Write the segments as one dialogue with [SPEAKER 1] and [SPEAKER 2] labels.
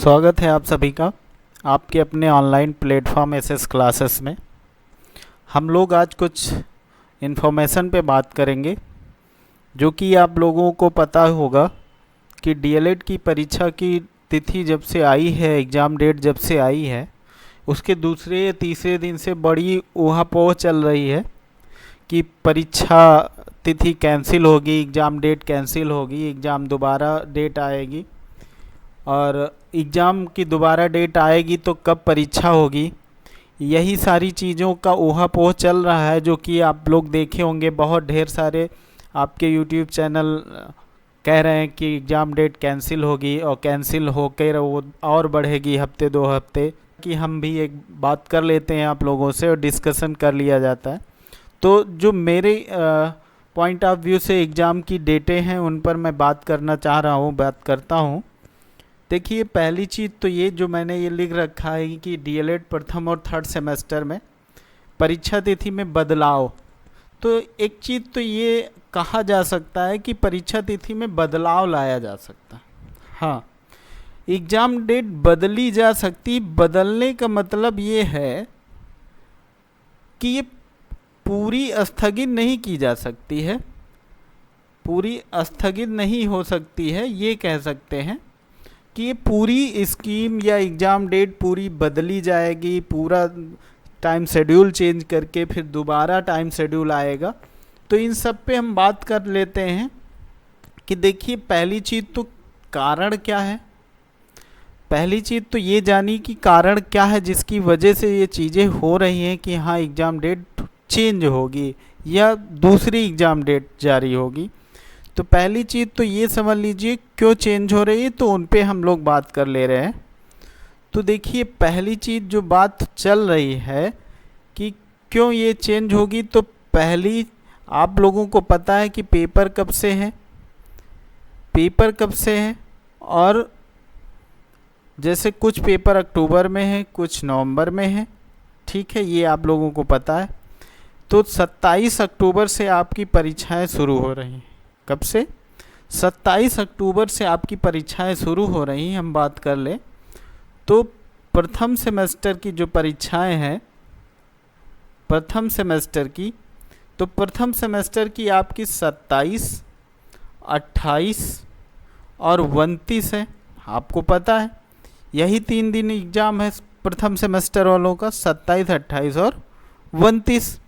[SPEAKER 1] स्वागत है आप सभी का आपके अपने ऑनलाइन प्लेटफॉर्म एसएस क्लासेस में। हम लोग आज कुछ इन्फॉर्मेशन पे बात करेंगे जो कि आप लोगों को पता होगा कि डीएलएड की परीक्षा की तिथि जब से आई है, एग्ज़ाम डेट जब से आई है, उसके दूसरे या तीसरे दिन से बड़ी ऊहापोह चल रही है कि परीक्षा तिथि कैंसिल होगी, एग्ज़ाम डेट कैंसिल होगी, एग्ज़ाम दोबारा डेट आएगी और एग्ज़ाम की दोबारा डेट आएगी तो कब परीक्षा होगी। यही सारी चीज़ों का ऊहापोह चल रहा है जो कि आप लोग देखे होंगे। बहुत ढेर सारे आपके यूट्यूब चैनल कह रहे हैं कि एग्ज़ाम डेट कैंसिल होगी और कैंसिल होकर वो और बढ़ेगी हफ्ते दो हफ्ते। कि हम भी एक बात कर लेते हैं आप लोगों से और डिस्कशन कर लिया जाता है। तो जो मेरे पॉइंट ऑफ व्यू से एग्ज़ाम की डेटें हैं उन पर मैं बात करना चाह रहा हूँ, बात करता हूँ। देखिए, पहली चीज़ तो ये जो मैंने ये लिख रखा है कि डीएलएड प्रथम और थर्ड सेमेस्टर में परीक्षा तिथि में बदलाव। तो एक चीज़ तो ये कहा जा सकता है कि परीक्षा तिथि में बदलाव लाया जा सकता है। हाँ, एग्ज़ाम डेट बदली जा सकती। बदलने का मतलब ये है कि ये पूरी स्थगित नहीं की जा सकती है, पूरी स्थगित नहीं हो सकती है। ये कह सकते हैं कि ये पूरी स्कीम या एग्ज़ाम डेट पूरी बदली जाएगी, पूरा टाइम शेड्यूल चेंज करके फिर दोबारा टाइम शेड्यूल आएगा। तो इन सब पे हम बात कर लेते हैं कि देखिए, पहली चीज़ तो कारण क्या है। पहली चीज़ तो ये जानी कि कारण क्या है जिसकी वजह से ये चीज़ें हो रही हैं कि हाँ एग्ज़ाम डेट चेंज होगी या दूसरी एग्ज़ाम डेट जारी होगी। तो पहली चीज़ तो ये समझ लीजिए क्यों चेंज हो रही है, तो उन पे हम लोग बात कर ले रहे हैं। तो देखिए, पहली चीज़ जो बात चल रही है कि क्यों ये चेंज होगी, तो पहली आप लोगों को पता है कि पेपर कब से है, पेपर कब से है। और जैसे कुछ पेपर अक्टूबर में है, कुछ नवंबर में है, ठीक है, ये आप लोगों को पता है। तो 27 अक्टूबर से आपकी परीक्षाएं शुरू हो रही हैं। कब से? 27 अक्टूबर से आपकी परीक्षाएं शुरू हो रही हैं। हम बात कर लें तो प्रथम सेमेस्टर की जो परीक्षाएं हैं, प्रथम सेमेस्टर की, तो प्रथम सेमेस्टर की आपकी 27, 28 और 29 है। आपको पता है यही 3 दिन एग्ज़ाम है प्रथम सेमेस्टर वालों का, 27, 28 और 29।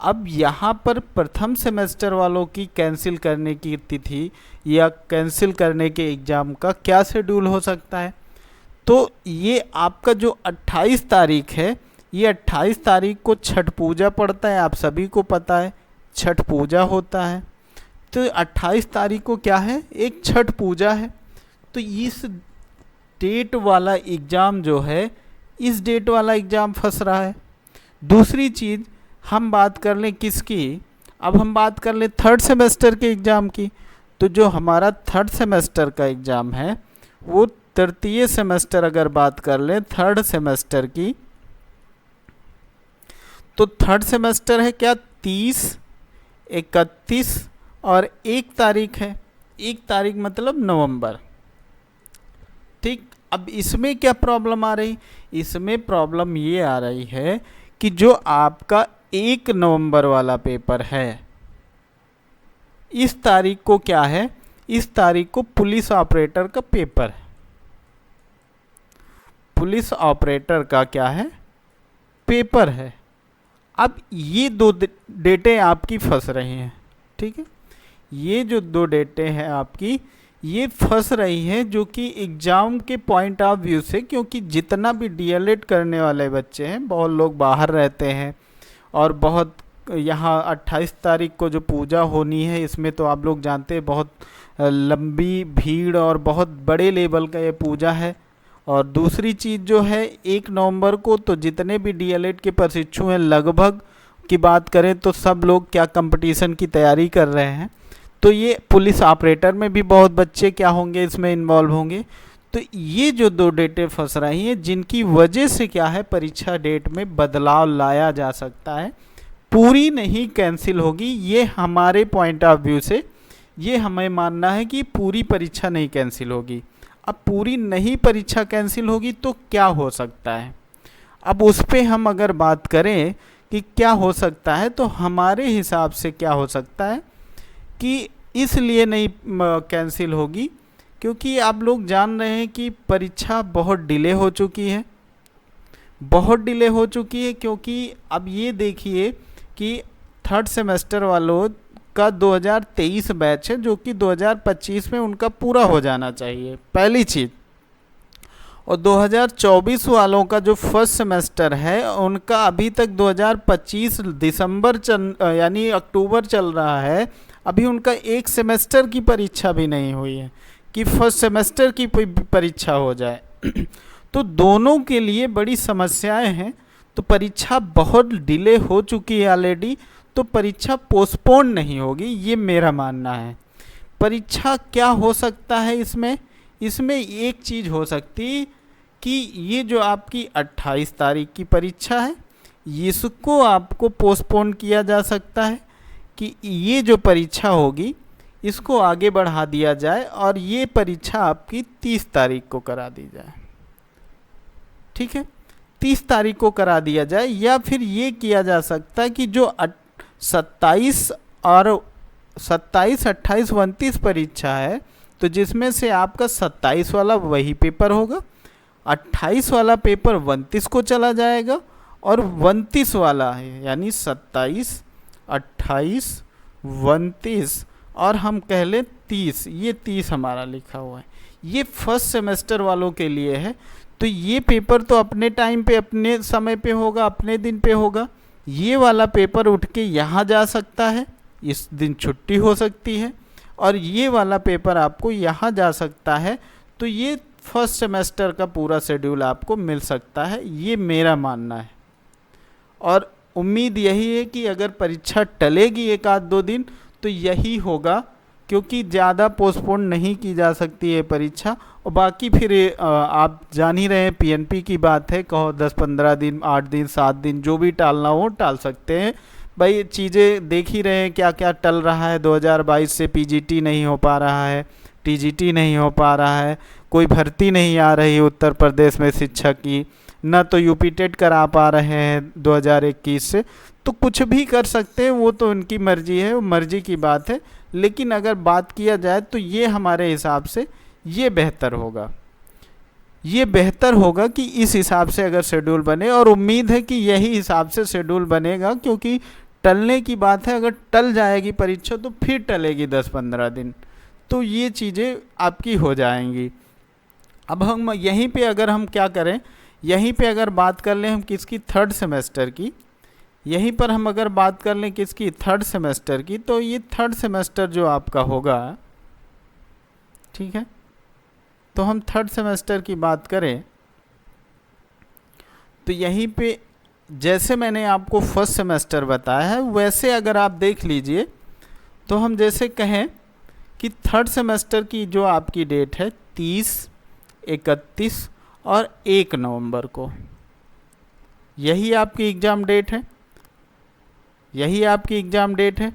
[SPEAKER 1] अब यहाँ पर प्रथम सेमेस्टर वालों की कैंसिल करने की तिथि या कैंसिल करने के एग्ज़ाम का क्या शेड्यूल हो सकता है। तो ये आपका जो 28 तारीख है, ये 28 तारीख को छठ पूजा पड़ता है, आप सभी को पता है छठ पूजा होता है। तो 28 तारीख को क्या है, एक छठ पूजा है। तो इस डेट वाला एग्ज़ाम जो है, इस डेट वाला एग्ज़ाम फंस रहा है। दूसरी चीज़ हम बात कर लें किसकी, अब हम बात कर लें थर्ड सेमेस्टर के एग्ज़ाम की। तो जो हमारा थर्ड सेमेस्टर का एग्ज़ाम है वो तृतीय सेमेस्टर, अगर बात कर लें थर्ड सेमेस्टर की, तो थर्ड सेमेस्टर है क्या 30, 31 और 1 तारीख है। 1 तारीख मतलब नवंबर, ठीक। अब इसमें क्या प्रॉब्लम आ रही, इसमें प्रॉब्लम ये आ रही है कि जो आपका 1 नवंबर वाला पेपर है, इस तारीख को क्या है, इस तारीख को पुलिस ऑपरेटर का पेपर है। पुलिस ऑपरेटर का क्या है, पेपर है। अब ये दो डेटें आपकी फंस रही हैं, ठीक है। ये जो 2 डेटें हैं आपकी, ये फंस रही हैं जो कि एग्ज़ाम के पॉइंट ऑफ व्यू से, क्योंकि जितना भी डीएलएड करने वाले बच्चे हैं, बहुत लोग बाहर रहते हैं और बहुत यहाँ 28 तारीख को जो पूजा होनी है, इसमें तो आप लोग जानते हैं बहुत लंबी भीड़ और बहुत बड़े लेवल का ये पूजा है। और दूसरी चीज़ जो है 1 नवंबर को तो जितने भी डीएलएड के प्रशिक्षु हैं, लगभग की बात करें तो सब लोग क्या कंपटीशन की तैयारी कर रहे हैं। तो ये पुलिस ऑपरेटर में भी बहुत बच्चे क्या होंगे, इसमें इन्वॉल्व होंगे। तो ये जो 2 डेटें फंस रही हैं जिनकी वजह से क्या है, परीक्षा डेट में बदलाव लाया जा सकता है, पूरी नहीं कैंसिल होगी। ये हमारे पॉइंट ऑफ व्यू से ये हमें मानना है कि पूरी परीक्षा नहीं कैंसिल होगी। अब पूरी नई परीक्षा कैंसिल होगी तो क्या हो सकता है, अब उस पे हम अगर बात करें कि क्या हो सकता है, तो हमारे हिसाब से क्या हो सकता है कि इसलिए नहीं कैंसिल होगी क्योंकि आप लोग जान रहे हैं कि परीक्षा बहुत डिले हो चुकी है, बहुत डिले हो चुकी है। क्योंकि अब ये देखिए कि थर्ड सेमेस्टर वालों का 2023 बैच है जो कि 2025 में उनका पूरा हो जाना चाहिए, पहली चीज़। और 2024 वालों का जो फर्स्ट सेमेस्टर है उनका अभी तक 2025 दिसंबर यानी अक्टूबर चल रहा है, अभी उनका एक सेमेस्टर की परीक्षा भी नहीं हुई है कि फर्स्ट सेमेस्टर की परीक्षा हो जाए। तो दोनों के लिए बड़ी समस्याएं हैं। तो परीक्षा बहुत डिले हो चुकी है ऑलरेडी, तो परीक्षा पोस्टपोन नहीं होगी, ये मेरा मानना है। परीक्षा क्या हो सकता है इसमें एक चीज़ हो सकती है कि ये जो आपकी 28 तारीख की परीक्षा है इसको आपको पोस्टपोन किया जा सकता है कि ये जो परीक्षा होगी इसको आगे बढ़ा दिया जाए और ये परीक्षा आपकी 30 तारीख को करा दी जाए। ठीक है, 30 तारीख को करा दिया जाए, या फिर ये किया जा सकता है कि जो 27 और 27, 28, 29 परीक्षा है तो जिसमें से आपका 27 वाला वही पेपर होगा, 28 वाला पेपर 29 को चला जाएगा और 29 वाला है यानी 27, 28, 29 और हम कह लें 30, ये 30 हमारा लिखा हुआ है, ये फर्स्ट सेमेस्टर वालों के लिए है। तो ये पेपर तो अपने टाइम पे अपने समय पे होगा, अपने दिन पे होगा। ये वाला पेपर उठ के यहाँ जा सकता है, इस दिन छुट्टी हो सकती है, और ये वाला पेपर आपको यहाँ जा सकता है। तो ये फर्स्ट सेमेस्टर का पूरा शेड्यूल आपको मिल सकता है, ये मेरा मानना है। और उम्मीद यही है कि अगर परीक्षा टलेगी एक आध दो दिन तो यही होगा, क्योंकि ज़्यादा पोस्टपोन नहीं की जा सकती है परीक्षा। और बाकी फिर आप जान ही रहे हैं पीएनपी की बात है, कहो 10-15 दिन, 8 दिन, 7 दिन, जो भी टालना हो टाल सकते हैं। भाई चीज़ें देख ही रहे हैं क्या क्या टल रहा है। 2022 से पीजीटी नहीं हो पा रहा है, टीजीटी नहीं हो पा रहा है, कोई भर्ती नहीं आ रही उत्तर प्रदेश में शिक्षक की, न तो यूपी टेट करा पा रहे हैं 2021 से। तो कुछ भी कर सकते हैं, वो तो उनकी मर्जी है, वो मर्जी की बात है। लेकिन अगर बात किया जाए तो ये हमारे हिसाब से ये बेहतर होगा, ये बेहतर होगा कि इस हिसाब से अगर शेड्यूल बने, और उम्मीद है कि यही हिसाब से शेड्यूल बनेगा। क्योंकि टलने की बात है, अगर टल जाएगी परीक्षा तो फिर टलेगी 10-15 दिन, तो ये चीज़ें आपकी हो जाएंगी। अब हम यहीं पे अगर हम क्या करें, यहीं पे अगर बात कर लें हम किसकी, थर्ड सेमेस्टर की, यहीं पर हम अगर बात कर लें किसकी, थर्ड सेमेस्टर की, तो ये थर्ड सेमेस्टर जो आपका होगा, ठीक है, तो हम थर्ड सेमेस्टर की बात करें तो यहीं पे जैसे मैंने आपको फर्स्ट सेमेस्टर बताया है वैसे अगर आप देख लीजिए तो हम जैसे कहें कि थर्ड सेमेस्टर की जो आपकी डेट है 30, 31 और 1 नवंबर को, यही आपकी एग्ज़ाम डेट है, यही आपकी एग्ज़ाम डेट है।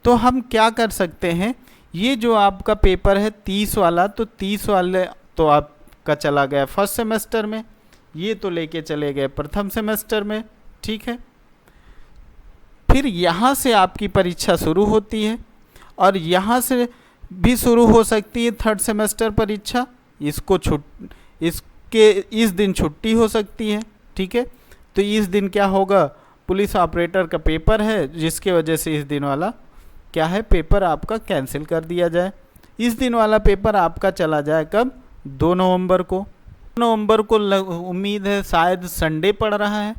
[SPEAKER 1] तो हम क्या कर सकते हैं, ये जो आपका पेपर है 30 वाला, तो 30 वाले तो आपका चला गया फर्स्ट सेमेस्टर में, ये तो लेके चले गए प्रथम सेमेस्टर में, ठीक है। फिर यहाँ से आपकी परीक्षा शुरू होती है और यहाँ से भी शुरू हो सकती है थर्ड सेमेस्टर परीक्षा, इस दिन छुट्टी हो सकती है, ठीक है। तो इस दिन क्या होगा, पुलिस ऑपरेटर का पेपर है जिसके वजह से इस दिन वाला क्या है, पेपर आपका कैंसिल कर दिया जाए। इस दिन वाला पेपर आपका चला जाए कब, 2 नवंबर को। 2 नवंबर को उम्मीद है शायद संडे पड़ रहा है,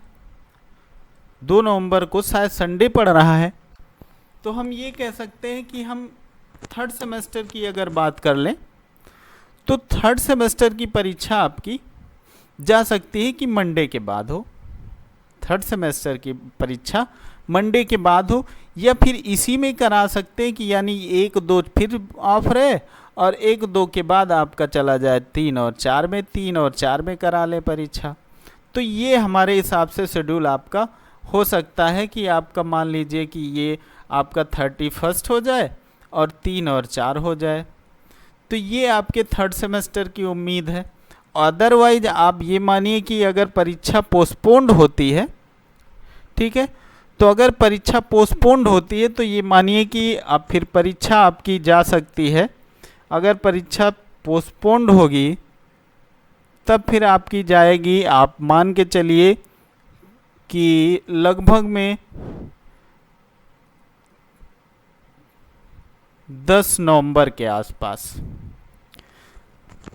[SPEAKER 1] 2 नवंबर को शायद संडे पड़ रहा है। तो हम ये कह सकते हैं कि हम थर्ड सेमेस्टर की अगर बात कर लें तो थर्ड सेमेस्टर की परीक्षा आपकी जा सकती है कि मंडे के बाद हो, थर्ड सेमेस्टर की परीक्षा मंडे के बाद हो, या फिर इसी में करा सकते हैं कि यानी 1-2 फिर ऑफ रहे और 1-2 के बाद आपका चला जाए 3 और 4 में, 3 और 4 में करा ले परीक्षा। तो ये हमारे हिसाब से शेड्यूल आपका हो सकता है कि आपका मान लीजिए कि ये आपका 31 हो जाए और 3 और 4 हो जाए। तो ये आपके थर्ड सेमेस्टर की उम्मीद है। अदरवाइज आप ये मानिए कि अगर परीक्षा पोस्टपोन्ड होती है, ठीक है, तो अगर परीक्षा पोस्टपोन्ड होती है तो ये मानिए कि आप फिर परीक्षा आपकी जा सकती है। अगर परीक्षा पोस्टपोन्ड होगी तब फिर आपकी जाएगी, आप मान के चलिए कि लगभग में 10 नवंबर के आसपास।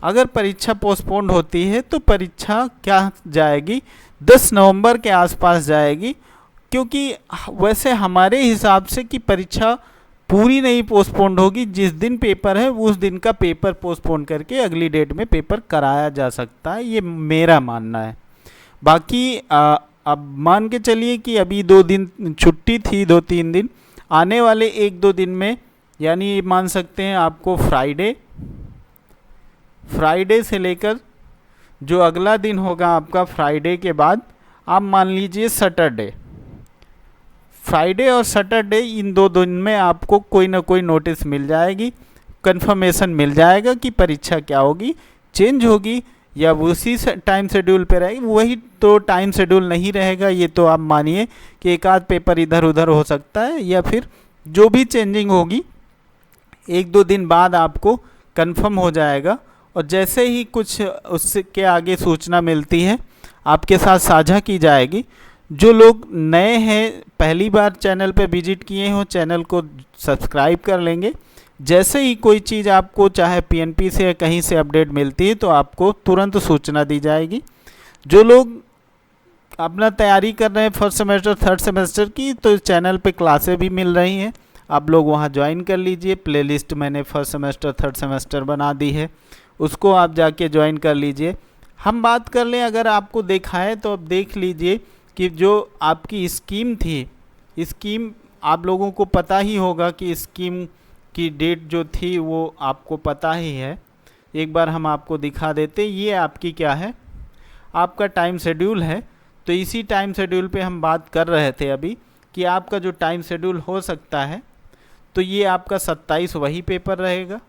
[SPEAKER 1] अगर परीक्षा पोस्टपोन्ड होती है तो परीक्षा क्या जाएगी, 10 नवंबर के आसपास जाएगी, क्योंकि वैसे हमारे हिसाब से कि परीक्षा पूरी नहीं पोस्टपोन्ड होगी, जिस दिन पेपर है उस दिन का पेपर पोस्टपोन करके अगली डेट में पेपर कराया जा सकता है, ये मेरा मानना है। बाकी अब मान के चलिए कि अभी 2 दिन छुट्टी थी, 2-3 दिन, आने वाले 1-2 दिन में, यानी मान सकते हैं आपको फ्राइडे से लेकर जो अगला दिन होगा आपका फ्राइडे के बाद, आप मान लीजिए सैटरडे, फ्राइडे और सैटरडे, इन 2 दिन में आपको कोई ना कोई नोटिस मिल जाएगी, कंफर्मेशन मिल जाएगा कि परीक्षा क्या होगी, चेंज होगी या उसी टाइम शेड्यूल पे रहेगी। वही तो टाइम शेड्यूल नहीं रहेगा, ये तो आप मानिए कि एक आध पेपर इधर उधर हो सकता है, या फिर जो भी चेंजिंग होगी 1-2 दिन बाद आपको कंफर्म हो जाएगा। और जैसे ही कुछ उसके आगे सूचना मिलती है आपके साथ साझा की जाएगी। जो लोग नए हैं, पहली बार चैनल पे विजिट किए हो, चैनल को सब्सक्राइब कर लेंगे। जैसे ही कोई चीज़ आपको चाहे पीएनपी से या कहीं से अपडेट मिलती है तो आपको तुरंत सूचना दी जाएगी। जो लोग अपना तैयारी कर रहे हैं फर्स्ट सेमेस्टर थर्ड सेमेस्टर की, तो चैनल पे क्लासें भी मिल रही हैं, आप लोग वहां ज्वाइन कर लीजिए। प्लेलिस्ट मैंने फर्स्ट सेमेस्टर थर्ड सेमेस्टर बना दी है, उसको आप जाके ज्वाइन कर लीजिए। हम बात कर लें, अगर आपको देखा है तो अब देख लीजिए कि जो आपकी स्कीम थी, स्कीम आप लोगों को पता ही होगा कि स्कीम की डेट जो थी वो आपको पता ही है। एक बार हम आपको दिखा देते, ये आपकी क्या है, आपका टाइम शेड्यूल है। तो इसी टाइम शेड्यूल पे हम बात कर रहे थे अभी कि आपका जो टाइम शेड्यूल हो सकता है, तो ये आपका 27 वही पेपर रहेगा,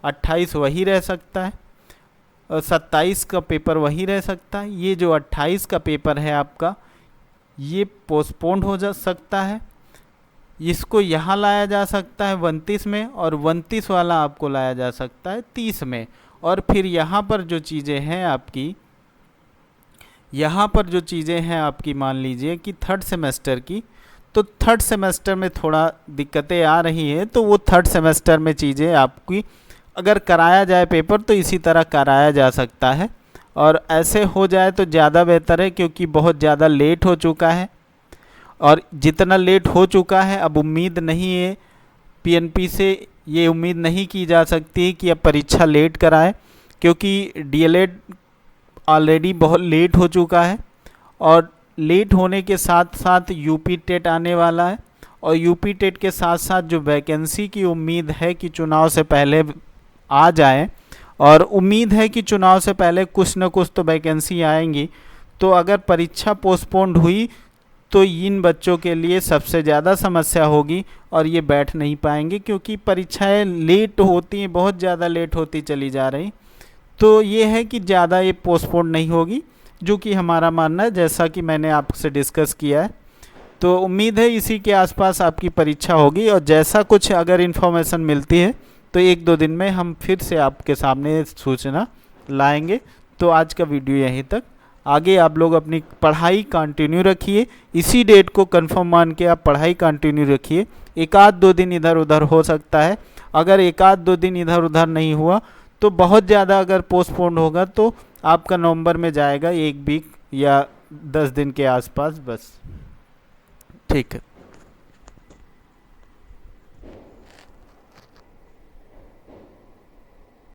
[SPEAKER 1] 28 वही रह सकता है, और 27 का पेपर वही रह सकता है। ये जो 28 का पेपर है आपका, ये पोस्टपोन्ड हो जा सकता है, इसको यहाँ लाया जा सकता है 29 में, और 29 वाला आपको लाया जा सकता है 30 में। और फिर यहाँ पर जो चीज़ें हैं आपकी, यहाँ पर जो चीज़ें हैं आपकी, मान लीजिए कि थर्ड सेमेस्टर की, तो थर्ड सेमेस्टर में थोड़ा दिक्कतें आ रही हैं, तो वो थर्ड सेमेस्टर में चीज़ें आपकी अगर कराया जाए पेपर तो इसी तरह कराया जा सकता है। और ऐसे हो जाए तो ज़्यादा बेहतर है, क्योंकि बहुत ज़्यादा लेट हो चुका है, और जितना लेट हो चुका है अब उम्मीद नहीं है, पीएनपी से ये उम्मीद नहीं की जा सकती कि अब परीक्षा लेट कराए, क्योंकि डीएलएड ऑलरेडी बहुत लेट हो चुका है। और लेट होने के साथ साथ यूपी टेट आने वाला है, और यूपी टेट के साथ साथ जो वैकेंसी की उम्मीद है कि चुनाव से पहले आ जाए, और उम्मीद है कि चुनाव से पहले कुछ न कुछ तो वैकेंसी आएंगी। तो अगर परीक्षा पोस्टपोन्ड हुई तो इन बच्चों के लिए सबसे ज़्यादा समस्या होगी, और ये बैठ नहीं पाएंगे, क्योंकि परीक्षाएं लेट होती हैं, बहुत ज़्यादा लेट होती चली जा रही। तो ये है कि ज़्यादा ये पोस्टपोन नहीं होगी, जो कि हमारा मानना है, जैसा कि मैंने आपसे डिस्कस किया है। तो उम्मीद है इसी के आसपास आपकी परीक्षा होगी, और जैसा कुछ अगर इन्फॉर्मेशन मिलती है तो 1-2 दिन में हम फिर से आपके सामने सूचना लाएंगे। तो आज का वीडियो यहीं तक, आगे आप लोग अपनी पढ़ाई कंटिन्यू रखिए, इसी डेट को कंफर्म मान के आप पढ़ाई कंटिन्यू रखिए। 1-2 दिन इधर उधर हो सकता है, अगर 1-2 दिन इधर उधर नहीं हुआ तो बहुत ज़्यादा अगर पोस्टपोन्ड होगा तो आपका नवंबर में जाएगा 1 वीक या 10 दिन के आसपास बस। ठीक है।